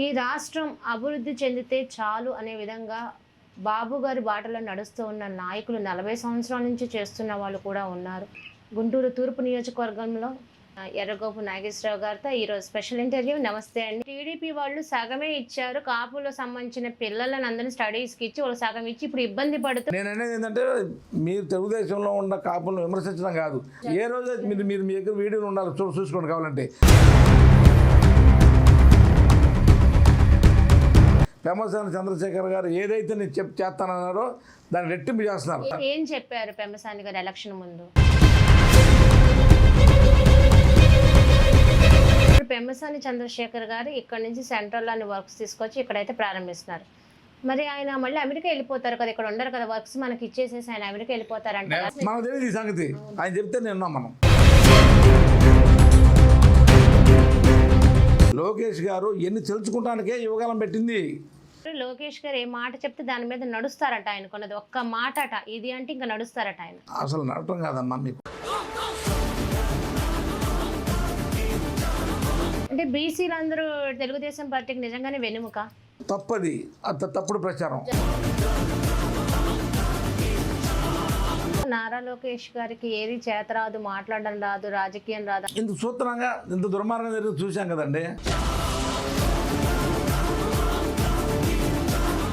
ఈ రాష్ట్రం అభివృద్ధి చెందితే చాలు అనే విధంగా బాబు గారి బాటలో నడుస్తూ ఉన్న నాయకులు 40 సంవత్సరాల నుంచి చేస్తున్న వాళ్ళు కూడా ఉన్నారు. గుంటూరు తూర్పు నియోజకవర్గంలో ఎర్రగోపు నాగేశ్వరరావు గారితో ఈరోజు స్పెషల్ ఇంటర్వ్యూ. నమస్తే అండి. టీడీపీ వాళ్ళు సగమే ఇచ్చారు, కాపులకు సంబంధించిన పిల్లలను అందరినీ స్టడీస్కి ఇచ్చి వాళ్ళు సగం ఇచ్చి ఇప్పుడు ఇబ్బంది పడుతూ. నేను అనేది ఏంటంటే మీరు తెలుగుదేశంలో ఉన్న కాపులను విమర్శించడం కాదు. ఏ రోజు మీరు మీరు మీ దగ్గర వీడియోలు ఉండాలి, చూసుకోండి కావాలంటే. పెమ్మసాని చంద్రశేఖర్ గారు ఏదైతే నేను చేస్తానన్నారో దాన్ని రెట్టింపు చేస్తున్నారు. ఏం చెప్పారు పెమ్మసాని గారు ఎలక్షన్ ముందు? పెమ్మసాని చంద్రశేఖర్ గారు ఇక్కడ నుంచి సెంట్రల్లోని వర్క్స్ తీసుకొచ్చి ఇక్కడైతే ప్రారంభిస్తున్నారు. మరి ఆయన మళ్ళీ అమెరికా వెళ్ళిపోతారు కదా, ఇక్కడ ఉండరు కదా, వర్క్స్ మనకి ఇచ్చేసేసి ఆయన అమెరికా వెళ్ళిపోతారంట. మనకు తెలియదు ఈ సంగతి, ఆయన చెప్తే నేను మనం. లోకేష్ గారు ఎన్ని తెలుసుకుంటానికే యువకాలం పెట్టింది. లోకేష్ గారు ఏ మాట చెప్తే దాని మీద నడుస్తారట. ఆయన కొన్నది ఒక్క మాట అట, ఇది అంటే ఇంకా నడుస్తారట ఆయన. అసలు నడటం కాదమ్మా మీకు. అంటే బీసీలు అందరూ తెలుగుదేశం పార్టీకి నిజంగానే వెనుముక. తప్పది, అంత తప్పుడు ప్రచారం. నారా లోకేష్ గారికి ఏది చేత రాదు, మాట్లాడడం రాదు, రాజకీయం రాదు. ఇంత సూత్రంగా ఇంత దుర్మార్గం జరిగి చూసాం కదండి.